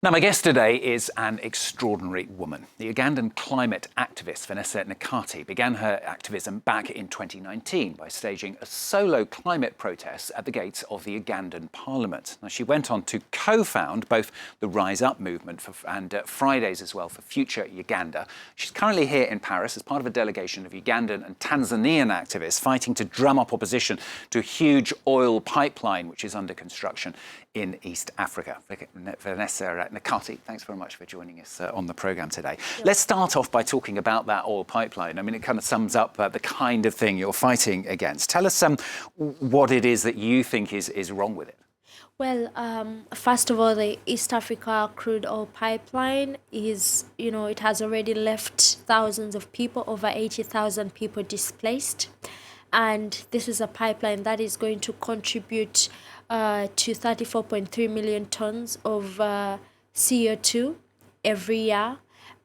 Now, my guest today is an extraordinary woman. The Ugandan climate activist Vanessa Nakate began her activism back in 2019 by staging a solo climate protest at the gates of the Ugandan parliament. Now, she went on to co-found both the Rise Up movement and Fridays as well for Future Uganda. She's currently here in Paris as part of a delegation of Ugandan and Tanzanian activists fighting to drum up opposition to a huge oil pipeline which is under construction in East Africa. Vanessa Nakate, thanks very much for joining us on the programme today. Yeah. Let's start off by talking about that oil pipeline. I mean, it kind of sums up the kind of thing you're fighting against. Tell us what it is that you think is wrong with it. Well, first of all, the East Africa crude oil pipeline is, it has already left thousands of people, over 80,000 people displaced. And this is a pipeline that is going to contribute to 34.3 million tons of CO2 every year.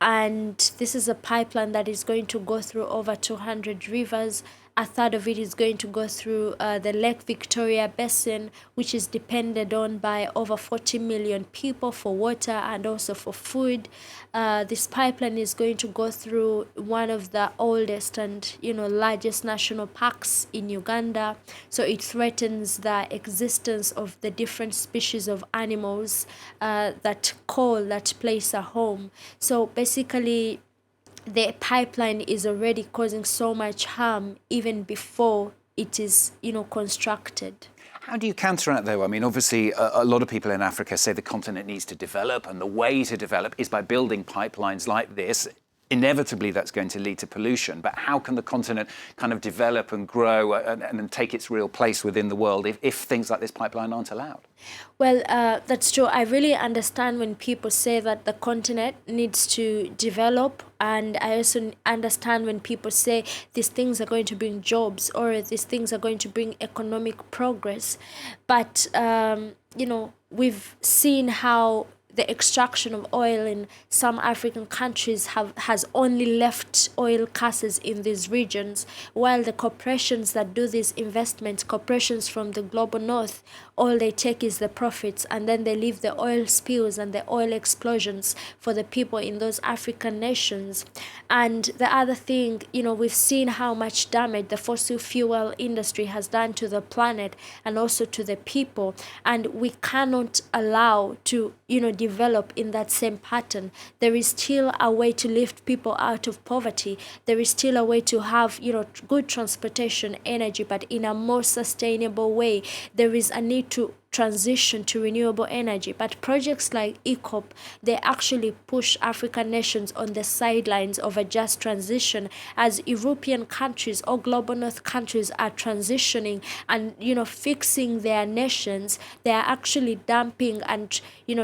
And this is a pipeline that is going to go through over 200 rivers. A third of it is going to go through the Lake Victoria Basin, which is depended on by over 40 million people for water and also for food. This pipeline is going to go through one of the oldest and largest national parks in Uganda. So it threatens the existence of the different species of animals that call that place a home. So basically, the pipeline is already causing so much harm even before it is, constructed. How do you counteract, though? I mean, obviously, a lot of people in Africa say the continent needs to develop, and the way to develop is by building pipelines like this. Inevitably, that's going to lead to pollution. But how can the continent kind of develop and grow and take its real place within the world if things like this pipeline aren't allowed? Well, that's true. I really understand when people say that the continent needs to develop. And I also understand when people say these things are going to bring jobs or these things are going to bring economic progress. But, we've seen how the extraction of oil in some African countries has only left oil casters in these regions, while the corporations that do these investments, corporations from the global north, all they take is the profits, and then they leave the oil spills and the oil explosions for the people in those African nations. And the other thing, we've seen how much damage the fossil fuel industry has done to the planet and also to the people, and we cannot allow to develop in that same pattern. There is still a way to lift people out of poverty. There is still a way to have good transportation, energy, but in a more sustainable way. There is a need to transition to renewable energy, but projects like ECOP, they actually push African nations on the sidelines of a just transition as European countries or global north countries are transitioning and fixing their nations. They are actually dumping and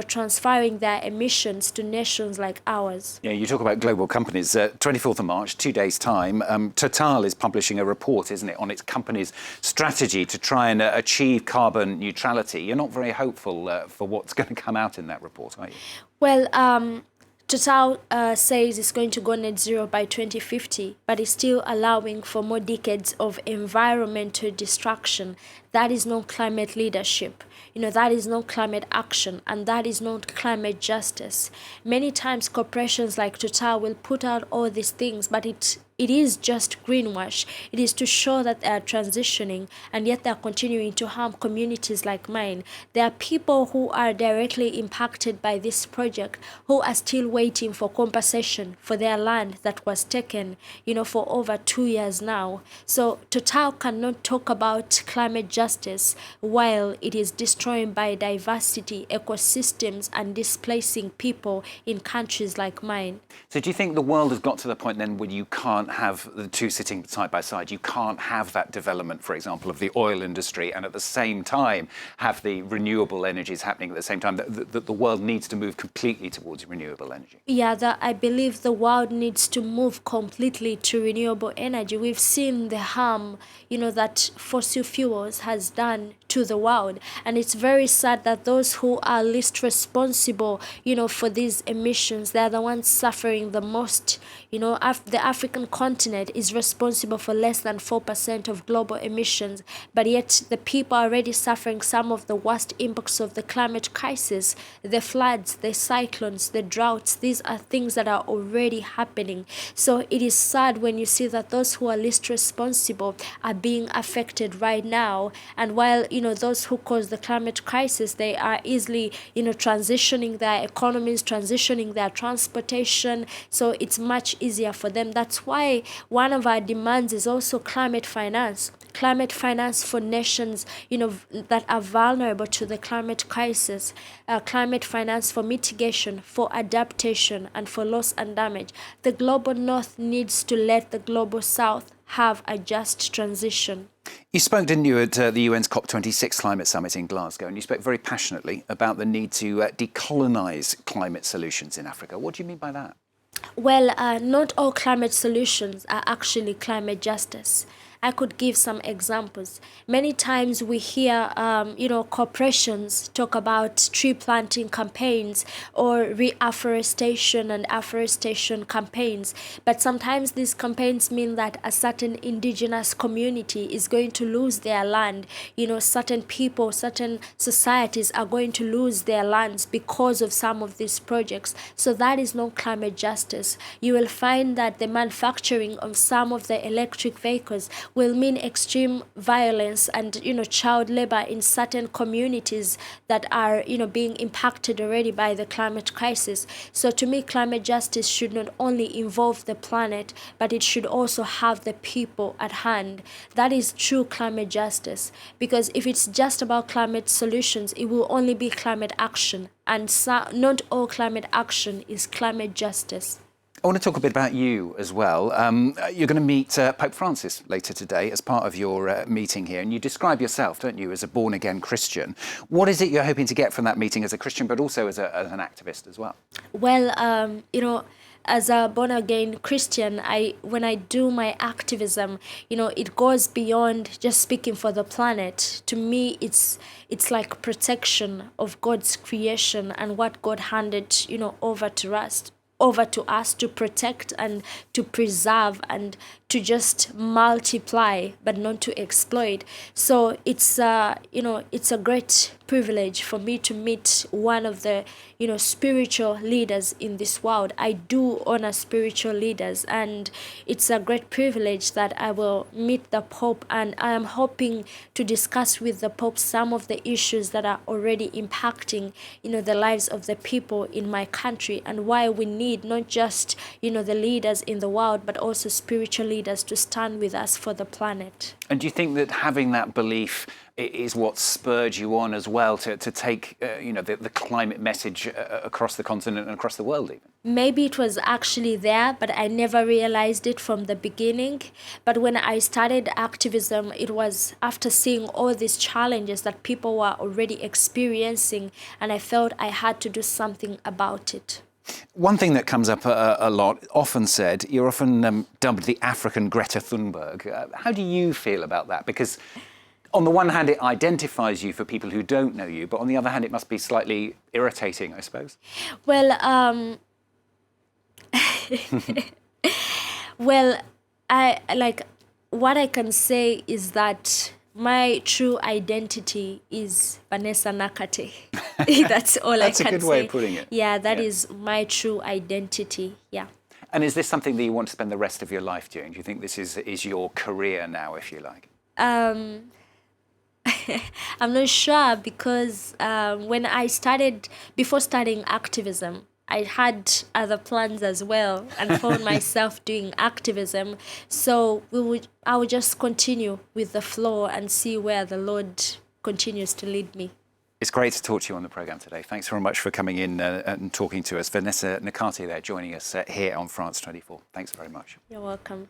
transferring their emissions to nations like ours. Yeah, you talk about global companies. 24th of March, 2 days' time, Total is publishing a report, isn't it, on its company's strategy to try and achieve carbon neutrality. You're not very hopeful for what's going to come out in that report, are you? Well, Total says it's going to go net zero by 2050, but it's still allowing for more decades of environmental destruction. That is not climate leadership. That is not climate action, and that is not climate justice. Many times corporations like Total will put out all these things, but it is just greenwash. It is to show that they are transitioning, and yet they are continuing to harm communities like mine. There are people who are directly impacted by this project who are still waiting for compensation for their land that was taken, for over 2 years now. So Total cannot talk about climate justice while it is destroying biodiversity, ecosystems, and displacing people in countries like mine. So do you think the world has got to the point then where you can't have the two sitting side by side? You can't have that development, for example, of the oil industry and at the same time have the renewable energies happening at the same time. That the world needs to move completely towards renewable energy. Yeah, I believe the world needs to move completely to renewable energy. We've seen the harm, that fossil fuels has done to the world. And it's very sad that those who are least responsible, for these emissions, they're the ones suffering the most. The African continent is responsible for less than 4% of global emissions, but yet the people are already suffering some of the worst impacts of the climate crisis, the floods, the cyclones, the droughts. These are things that are already happening. So it is sad when you see that those who are least responsible are being affected right now. And while, those who cause the climate crisis, they are easily, transitioning their economies, transitioning their transportation. So it's much easier for them. That's why one of our demands is also climate finance for nations, that are vulnerable to the climate crisis, climate finance for mitigation, for adaptation, and for loss and damage. The global north needs to let the global south have a just transition. You spoke, didn't you, at the UN's COP26 climate summit in Glasgow, and you spoke very passionately about the need to decolonise climate solutions in Africa. What do you mean by that? Well, not all climate solutions are actually climate justice. I could give some examples. Many times we hear, corporations talk about tree planting campaigns or reforestation and afforestation campaigns. But sometimes these campaigns mean that a certain indigenous community is going to lose their land. Certain people, certain societies are going to lose their lands because of some of these projects. So that is not climate justice. You will find that the manufacturing of some of the electric vehicles will mean extreme violence and child labor in certain communities that are being impacted already by the climate crisis. So to me, climate justice should not only involve the planet, but it should also have the people at hand. That is true climate justice, because if it's just about climate solutions, it will only be climate action, and not all climate action is climate justice. I want to talk a bit about you as well. You're going to meet Pope Francis later today as part of your meeting here, and you describe yourself, don't you, as a born-again Christian. What is it you're hoping to get from that meeting as a Christian, but also as an activist as well? Well, as a born-again Christian, when I do my activism, it goes beyond just speaking for the planet. To me, it's like protection of God's creation and what God handed, over to us to protect and to preserve and to just multiply, but not to exploit. So it's a great privilege for me to meet one of the spiritual leaders in this world. I do honor spiritual leaders, and it's a great privilege that I will meet the Pope, and I am hoping to discuss with the Pope some of the issues that are already impacting the lives of the people in my country, and why we need not just the leaders in the world, but also spiritual leaders to stand with us for the planet. And do you think that having that belief is what spurred you on as well to take the climate message across the continent and across the world even? Maybe it was actually there, but I never realized it from the beginning. But when I started activism, it was after seeing all these challenges that people were already experiencing, and I felt I had to do something about it. One thing that comes up a lot, often said, you're often dubbed the African Greta Thunberg. How do you feel about that? Because on the one hand, it identifies you for people who don't know you, but on the other hand, it must be slightly irritating, I suppose. Well, what I can say is that my true identity is Vanessa Nakate. That's all I can say. That's a good way of putting it. Yeah, that is my true identity. Yeah. And is this something that you want to spend the rest of your life doing? Do you think this is your career now, if you like? I'm not sure, because before starting activism, I had other plans as well and found myself doing activism. So I would just continue with the flow and see where the Lord continues to lead me. It's great to talk to you on the programme today. Thanks very much for coming in and talking to us. Vanessa Nakate there joining us here on France 24. Thanks very much. You're welcome.